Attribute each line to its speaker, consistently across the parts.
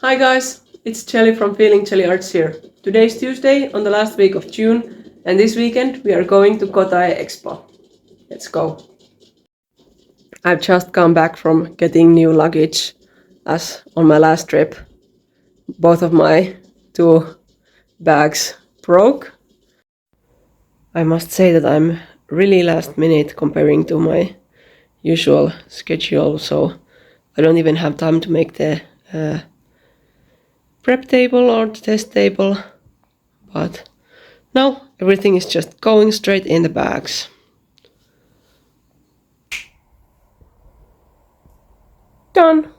Speaker 1: Hi guys, it's Chelly from Feeling Chelly Arts here. Today is Tuesday on the last week of June, and this weekend we are going to Kotae Expo. Let's go. I've just come back from getting new luggage, as on my last trip both of my two bags broke. I must say that I'm really last minute comparing to my usual schedule, so I don't even have time to make the prep table or the test table, but now everything is just going straight in the bags. Done!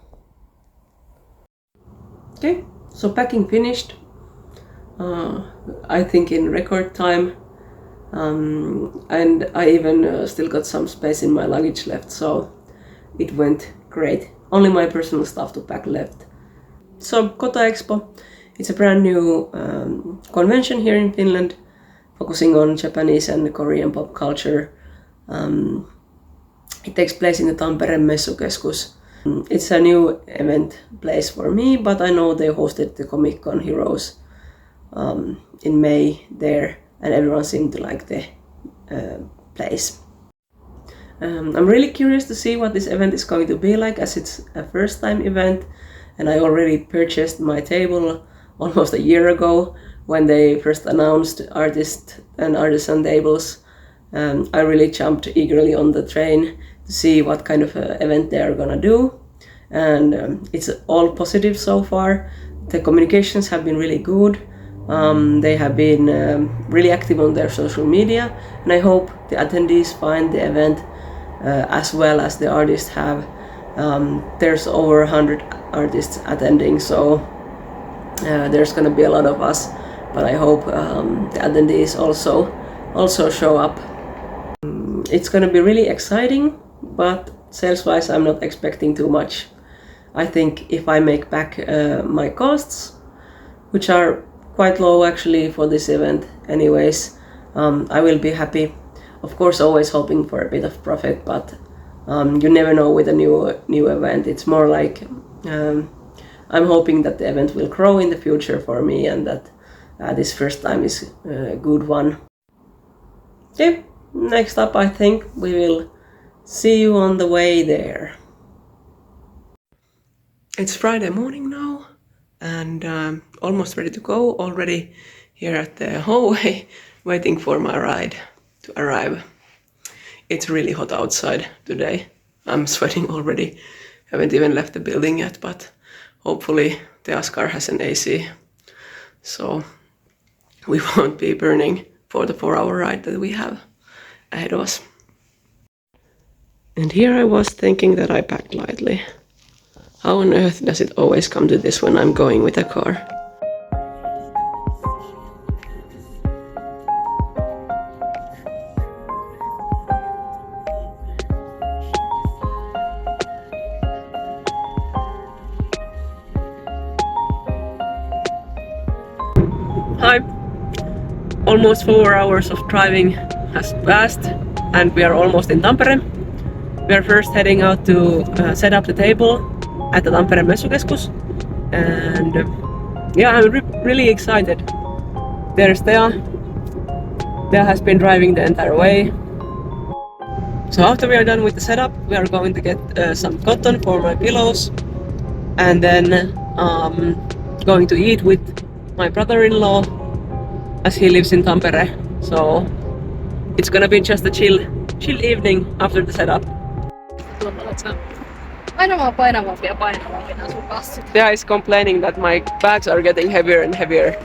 Speaker 1: Okay, so packing finished. I think in record time, and I even still got some space in my luggage left, so it went great. Only my personal stuff to pack left. So Kotae Expo, it's a brand new convention here in Finland, focusing on Japanese and Korean pop culture. It takes place in the Tampere messukeskus. It's a new event place for me, but I know they hosted the Comic Con Heroes in May there, and everyone seemed to like the place. I'm really curious to see what this event is going to be like, as it's a first time event, and I already purchased my table almost a year ago when they first announced artist and artisan tables. I really jumped eagerly on the train to see what kind of event they are gonna do, and it's all positive so far. The communications have been really good. They have been really active on their social media, and I hope the attendees find the event as well as the artists have. There's over 100 artists attending, so there's gonna be a lot of us, but I hope the attendees also show up. It's gonna be really exciting, but sales-wise I'm not expecting too much. I think if I make back my costs, which are quite low actually for this event anyways, I will be happy. Of course, always hoping for a bit of profit, but you never know with a new event. It's more like I'm hoping that the event will grow in the future for me, and that this first time is a good one. Okay, next up I think we will see you on the way there. It's Friday morning now, and almost ready to go, already here at the hallway waiting for my ride to arrive. It's really hot outside today. I'm sweating already. Haven't even left the building yet, but hopefully the Askar has an AC, so we won't be burning for the 4-hour ride that we have ahead of us. And here I was thinking that I packed lightly. How on earth does it always come to this when I'm going with a car? Hi! Almost 4 hours of driving has passed, and we are almost in Tampere. We are first heading out to set up the table at the Tampere messukeskus, and yeah, I'm really excited. There's Tea. Tea has been driving the entire way. So after we are done with the setup, we are going to get some cotton for my pillows, and then going to eat with my brother-in-law, as he lives in Tampere. So it's gonna be just a chill evening after the setup. Tea is complaining that my bags are getting heavier and heavier.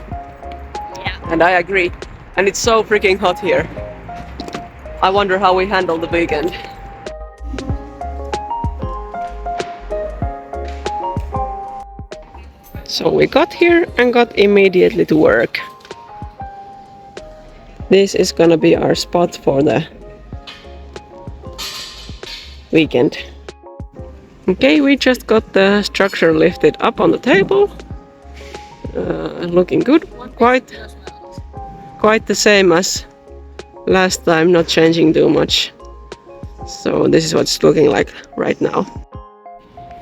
Speaker 1: Yeah. And I agree. And it's so freaking hot here. I wonder how we handle the weekend. So we got here and got immediately to work. This is gonna be our spot for the weekend. Okay, we just got the structure lifted up on the table. Looking good. Quite the same as last time, not changing too much. So this is what it's looking like right now.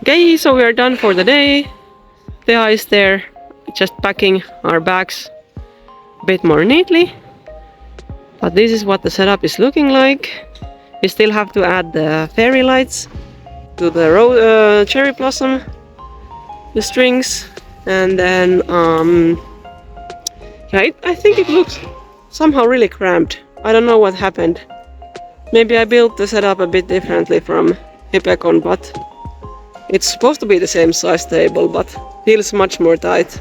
Speaker 1: Okay, so we are done for the day.
Speaker 2: Thea is there, just packing our bags a bit more neatly. But this is what the setup is looking like. We still have to add the fairy lights to the cherry blossom, the strings, and then yeah, I think it looks somehow really cramped. I don't know what happened. Maybe I built the setup a bit differently from Hypecon, but it's supposed to be the same size table, but feels much more tight.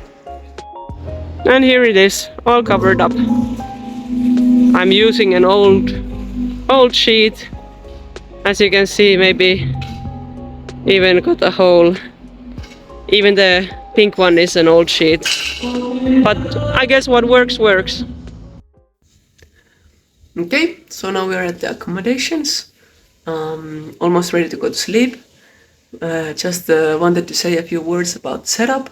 Speaker 2: And here it is, all covered up. I'm using an old sheet. As you can see, maybe even got a hole. Even the pink one is an old sheet. But I guess what works, works. Okay, so now we are at the accommodations. Almost ready to go to sleep. Just wanted to say a few words about setup.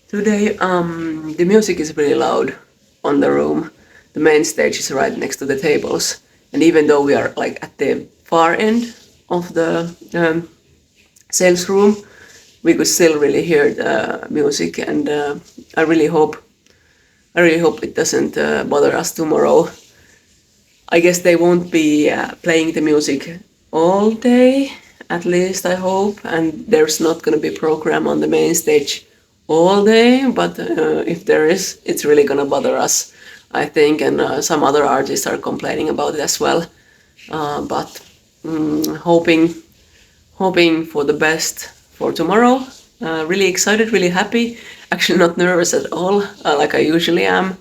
Speaker 2: Today, the music is really loud on the room. The main stage is right next to the tables. And even though we are like at the far end of the sales room, we could still really hear the music, and I really hope it doesn't bother us tomorrow. I guess they won't be playing the music all day, at least I hope, and there's not going to be a program on the main stage all day, but if there is, it's really going to bother us, I think, and some other artists are complaining about it as well. But hoping for the best for tomorrow. Really excited, really happy. Actually not nervous at all, like I usually am.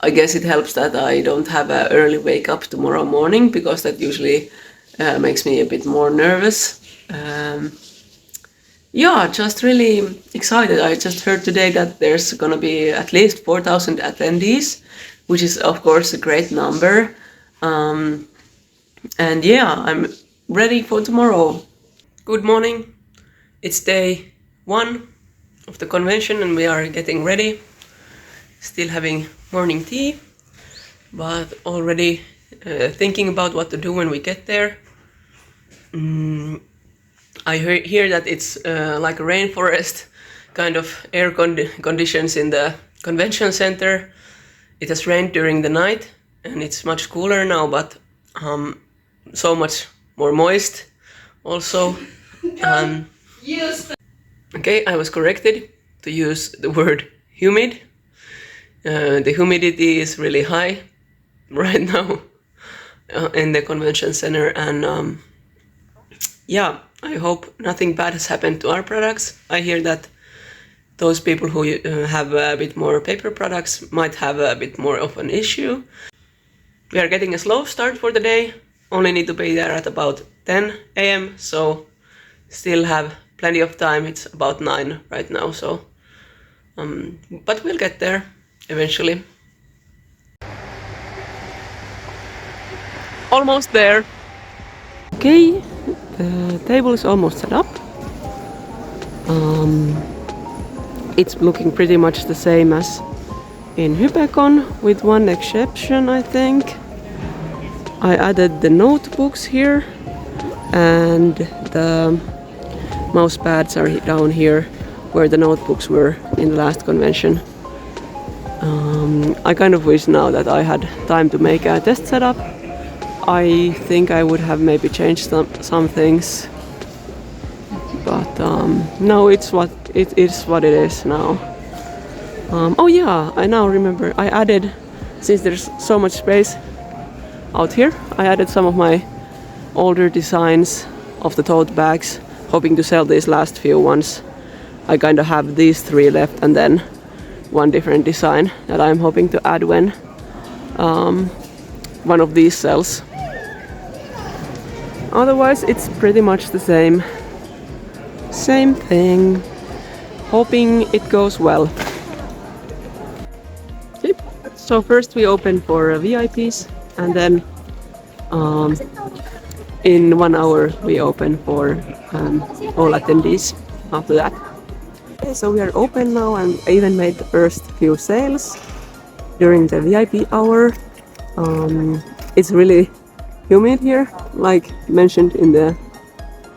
Speaker 2: I guess it helps that I don't have an early wake up tomorrow morning, because that usually makes me a bit more nervous. Yeah, just really excited. I just heard today that there's gonna be at least 4,000 attendees, which is of course a great number. And yeah, I'm ready for tomorrow. Good morning. It's day 1 of the convention and we are getting ready. Still having morning tea, but already thinking about what to do when we get there. I hear that it's like a rainforest kind of air conditions in the convention center. It has rained during the night and it's much cooler now, but so much more moist also. Okay, I was corrected to use the word humid. The humidity is really high right now in the convention center, and yeah, I hope nothing bad has happened to our products. I hear that those people who have a bit more paper products might have a bit more of an issue. We are getting a slow start for the day. Only need to be there at about 10 a.m. so still have plenty of time. It's about 9 right now, so but we'll get there eventually. Almost there. Okay, the table is almost set up. It's looking pretty much the same as in Hypecon, with one exception, I think. I added the notebooks here, and the mouse pads are down here where the notebooks were in the last convention. I kind of wish now that I had time to make a test setup. I think I would have maybe changed some things, but no, it's what it is now. Oh yeah, I now remember I added, since there's so much space out here, I added some of my older designs of the tote bags, hoping to sell these last few ones. I kind of have these 3 left and then one different design that I'm hoping to add when one of these sells. Otherwise it's pretty much the same thing. Hoping it goes well. Okay. So first we open for VIPs, and then in 1 hour we open for all attendees after that. Okay, so we are open now, and I even made the first few sales during the VIP hour. It's really humid here, like mentioned in the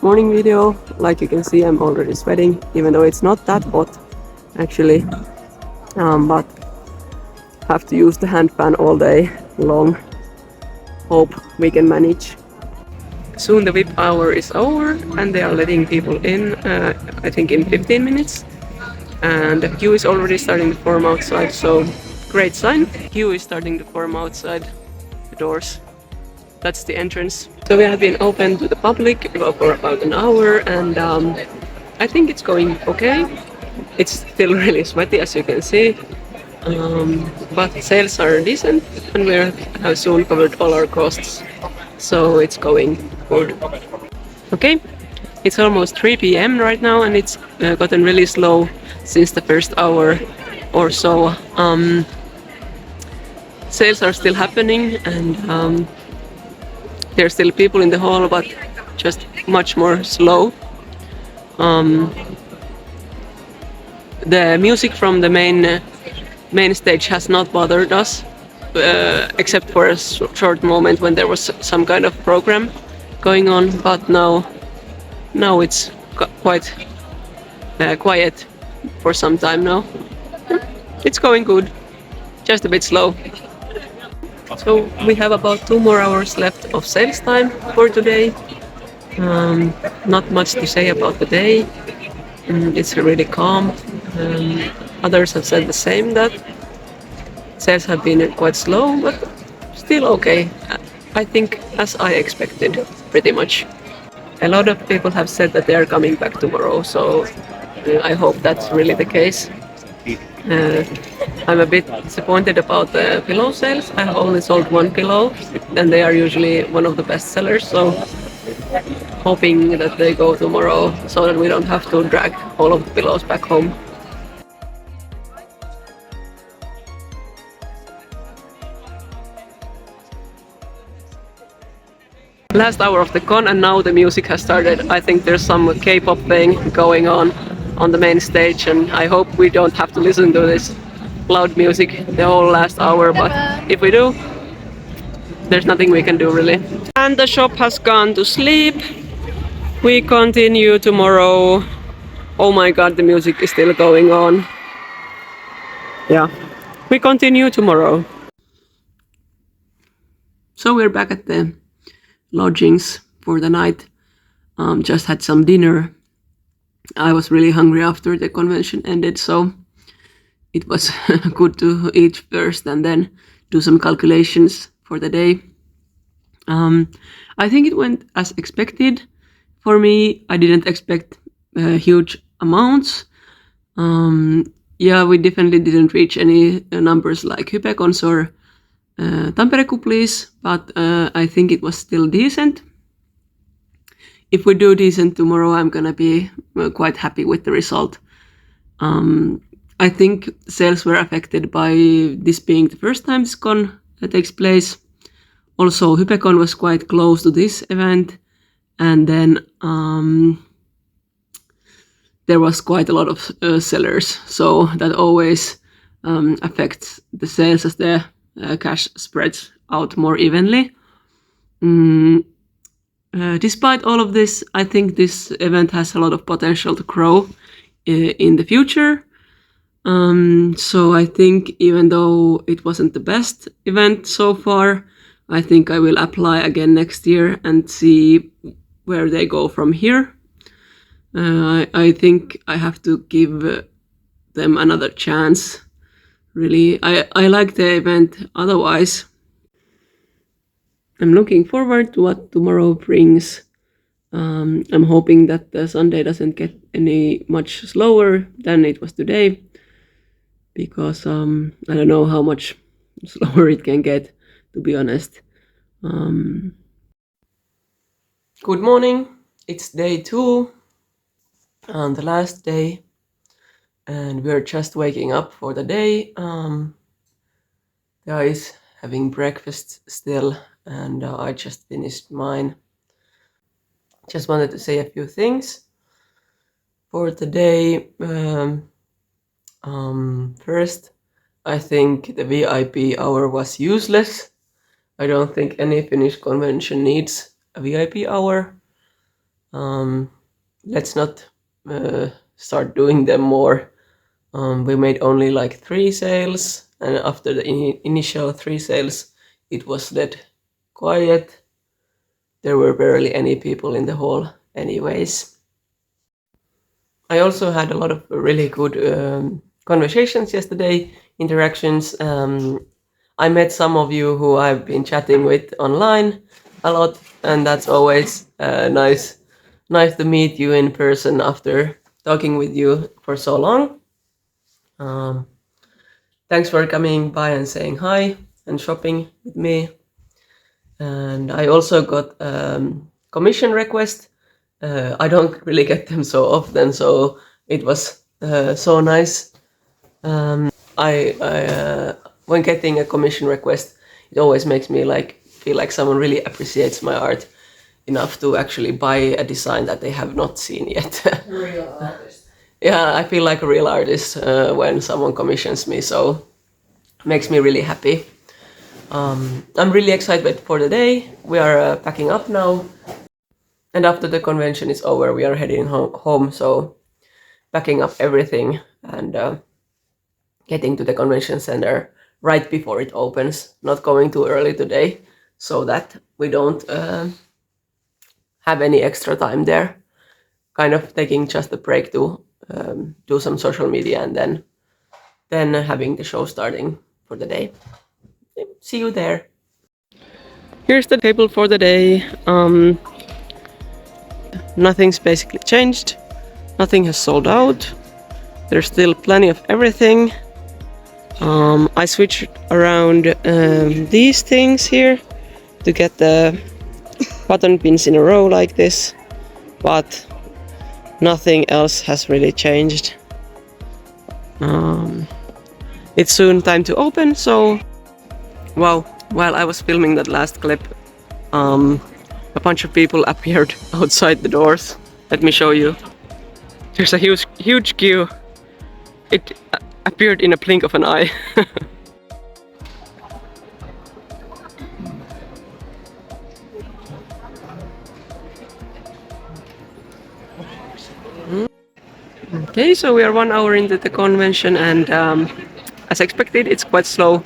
Speaker 2: morning video. Like you can see, I'm already sweating, even though it's not that hot. actually, but have to use the hand fan all day long. Hope we can manage. Soon the VIP hour is over and they are letting people in, I think in 15 minutes. And the queue is already starting to form outside, so great sign. Queue is starting to form outside the doors. That's the entrance. So we have been open to the public for about an hour, and I think it's going okay. It's still really sweaty, as you can see, but sales are decent, and we have soon covered all our costs, so it's going good. Okay, it's almost 3 p.m. right now, and it's gotten really slow since the first hour or so. Sales are still happening, and there's still people in the hall, but just much more slow. The music from the main stage has not bothered us, except for a short moment when there was some kind of program going on. But now it's quite quiet for some time now. It's going good, just a bit slow. So we have about 2 more hours left of sales time for today. Not much to say about the day. It's really calm. Others have said the same, that sales have been quite slow, but still okay. I think as I expected, pretty much. A lot of people have said that they are coming back tomorrow, so I hope that's really the case. I'm a bit disappointed about the pillow sales. I have only sold one pillow, and they are usually one of the best sellers, so hoping that they go tomorrow so that we don't have to drag all of the pillows back home. Last hour of the con, and now the music has started. I think there's some K-pop thing going on the main stage, and I hope we don't have to listen to this loud music the whole last hour, but if we do, there's nothing we can do really. And the shop has gone to sleep. We continue tomorrow. Oh my god, the music is still going on. Yeah, we continue tomorrow. So we're back at the lodgings for the night. Just had some dinner. I was really hungry after the convention ended, so it was good to eat first and then do some calculations for the day. I think it went as expected. For me, I didn't expect huge amounts. Yeah, we definitely didn't reach any numbers like Hypecons or Tampere Kuplis, but I think it was still decent. If we do decent tomorrow, I'm gonna be quite happy with the result. I think sales were affected by this being the first time this con takes place. Also, Hypecon was quite close to this event, and then there was quite a lot of sellers, so that always affects the sales as the cash spreads out more evenly. Despite all of this, I think this event has a lot of potential to grow in the future. So I think even though it wasn't the best event so far, I think I will apply again next year and see where they go from here. I think I have to give them another chance. Really, I like the event otherwise. I'm looking forward to what tomorrow brings. I'm hoping that the Sunday doesn't get any much slower than it was today, because I don't know how much slower it can get, to be honest. Good morning. It's day 2, and the last day, and we're just waking up for the day. Guys, having breakfast still, and I just finished mine. Just wanted to say a few things for today. First, I think the VIP hour was useless. I don't think any Finnish convention needs a VIP hour. Let's not start doing them more.
Speaker 1: We made only like 3 sales, and after the initial 3 sales, it was dead quiet. There were barely any people in the hall anyways. I also had a lot of really good conversations yesterday, interactions. I met some of you who I've been chatting with online a lot, and that's always nice to meet you in person after talking with you for so long. Thanks for coming by and saying hi and shopping with me. And I also got commission request. I don't really get them so often, so it was so nice. When getting a commission request, it always makes me feel like someone really appreciates my art enough to actually buy a design that they have not seen yet.
Speaker 2: Real artist.
Speaker 1: Yeah, I feel like a real artist when someone commissions me, so makes me really happy. I'm really excited for the day. We are packing up now, and after the convention is over, we are heading home. So packing up everything and getting to the convention center right before it opens. Not going too early today, so that we don't have any extra time there. Kind of taking just a break to do some social media, and then having the show starting for the day. See you there. Here's the table for the day. Nothing's basically changed. Nothing has sold out. There's still plenty of everything. I switched around these things here to get the button pins in a row like this, but nothing else has really changed. It's soon time to open, so wow, while I was filming that last clip, a bunch of people appeared outside the doors. Let me show you. There's a huge queue. It appeared in a blink of an eye. Okay, so we are 1 hour into the convention, and as expected, it's quite slow.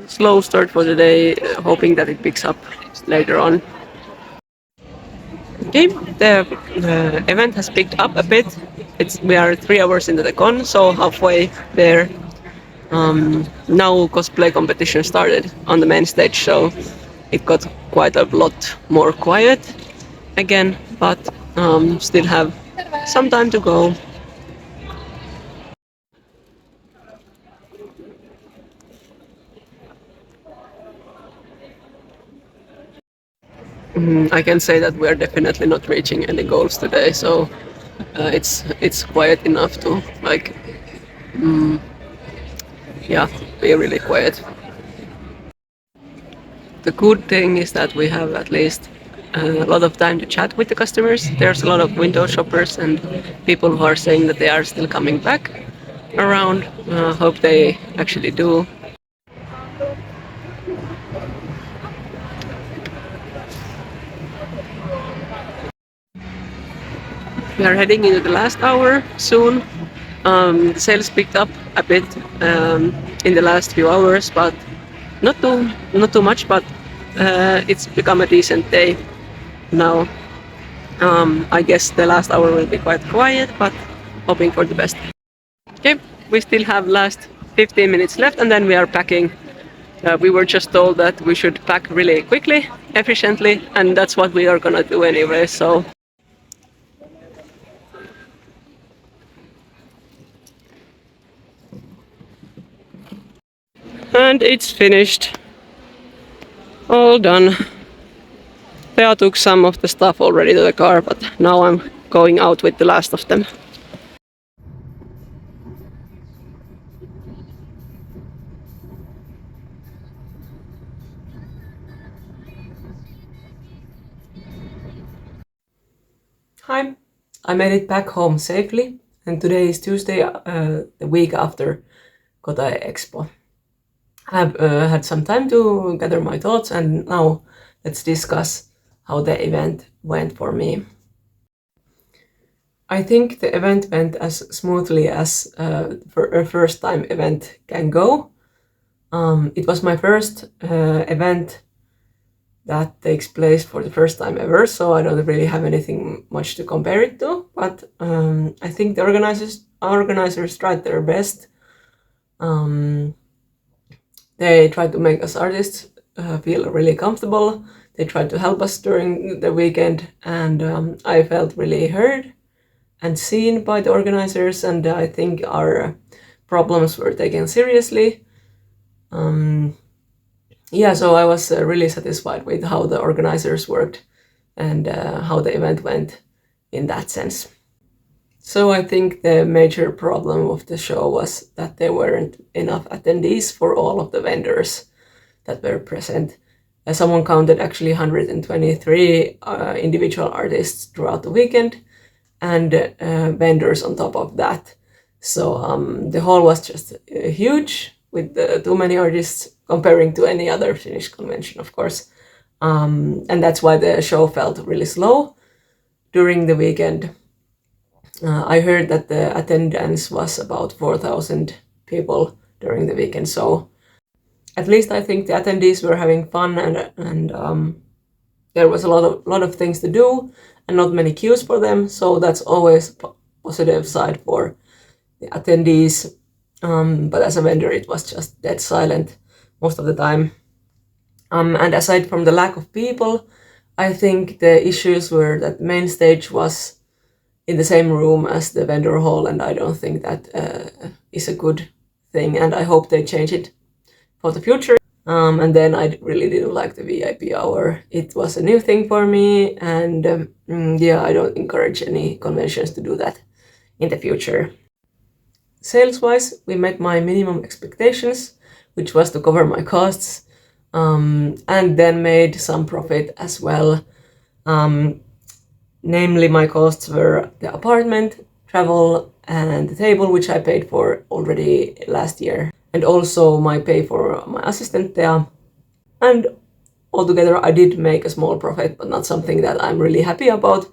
Speaker 1: Slow start for the day, hoping that it picks up later on. Okay, the event has picked up a bit. We are 3 hours into the con, so halfway there. Now cosplay competition started on the main stage, so it got quite a lot more quiet again, but still have some time to go. I can say that we are definitely not reaching any goals today, so it's quiet enough to be really quiet. The good thing is that we have at least a lot of time to chat with the customers. There's a lot of window shoppers and people who are saying that they are still coming back around. Hope they actually do. We are heading into the last hour soon. Sales picked up a bit in the last few hours, but not too much. But it's become a decent day now. I guess the last hour will be quite quiet, but hoping for the best. Okay, we still have last 15 minutes left, and then we are packing. We were just told that we should pack really quickly, efficiently, and that's what we are gonna do anyway. So. And it's finished. All done. Thea took some of the stuff already to the car, but now I'm going out with the last of them. Hi, I made it back home safely, and today is Tuesday, the week after Kotae Expo. I've had some time to gather my thoughts, and now let's discuss how the event went for me.
Speaker 2: I think the event went as smoothly as for a first time event can go. It was my first event that takes place for the first time ever, so I don't really have anything much to compare it to, but I think the organizers tried their best. They tried to make us artists feel really comfortable. They tried to help us during the weekend, and I felt really heard and seen by the organizers, and I think our problems were taken seriously. Yeah, so I was really satisfied with how the organizers worked and how the event went in that sense. So I think the major problem of the show was that there weren't enough attendees for all of the vendors that were present. Someone counted actually 123 individual artists throughout the weekend and vendors on top of that. So the hall was just huge with too many artists comparing to any other Finnish convention, of course. And that's why the show felt really slow during the weekend. I heard that the attendance was about 4,000 people during the weekend, so at least I think the attendees were having fun, and there was a lot of things to do and not many queues for them, so that's always a positive side for the attendees. But as a vendor, it was just dead silent most of the time. And aside from the lack of people, I think the issues were that the main stage was in the same room as the vendor hall, and I don't think that is a good thing, and I hope they change it for the future. And then I really didn't like the VIP hour. It was a new thing for me, and yeah, I don't encourage any conventions to do that in the future. Sales-wise, we met my minimum expectations, which was to cover my costs, and then made some profit as well. Namely, my costs were the apartment, travel, and the table, which I paid for already last year, and also my pay for my assistant there. And altogether, I did make a small profit, but not something that I'm really happy about.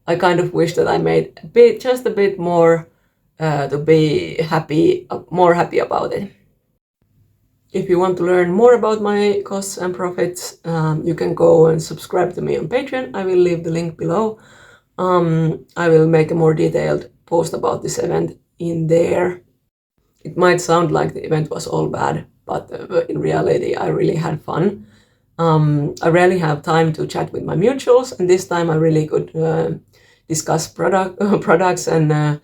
Speaker 2: I kind of wish that I made just a bit more to be more happy about it. If you want to learn more about my costs and profits, you can go and subscribe to me on Patreon. I will leave the link below. I will make a more detailed post about this event in there. It might sound like the event was all bad, but in reality, I really had fun. I rarely have time to chat with my mutuals, and this time I really could discuss products and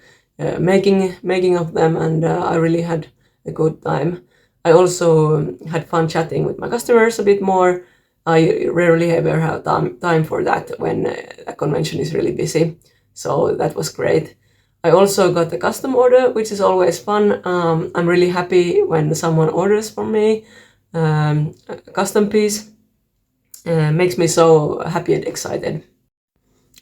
Speaker 2: making of them, and I really had a good time. I also had fun chatting with my customers a bit more. I rarely ever have time for that when a convention is really busy, so that was great. I also got a custom order, which is always fun. I'm really happy when someone orders from me a custom piece. Makes me so happy and excited.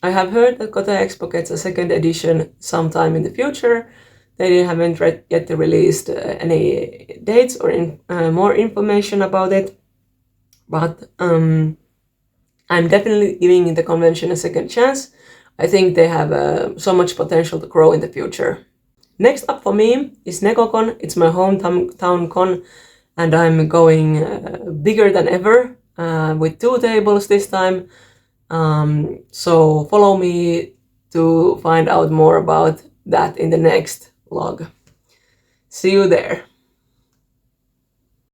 Speaker 2: I have heard that Kotae Expo gets a second edition sometime in the future. They haven't yet released any dates or more information about it, but I'm definitely giving the convention a second chance. I think they have so much potential to grow in the future. Next up for me is NekoCon. It's my hometown con, and I'm going bigger than ever with 2 tables this time. So follow me to find out more about that in the next vlog. See you there.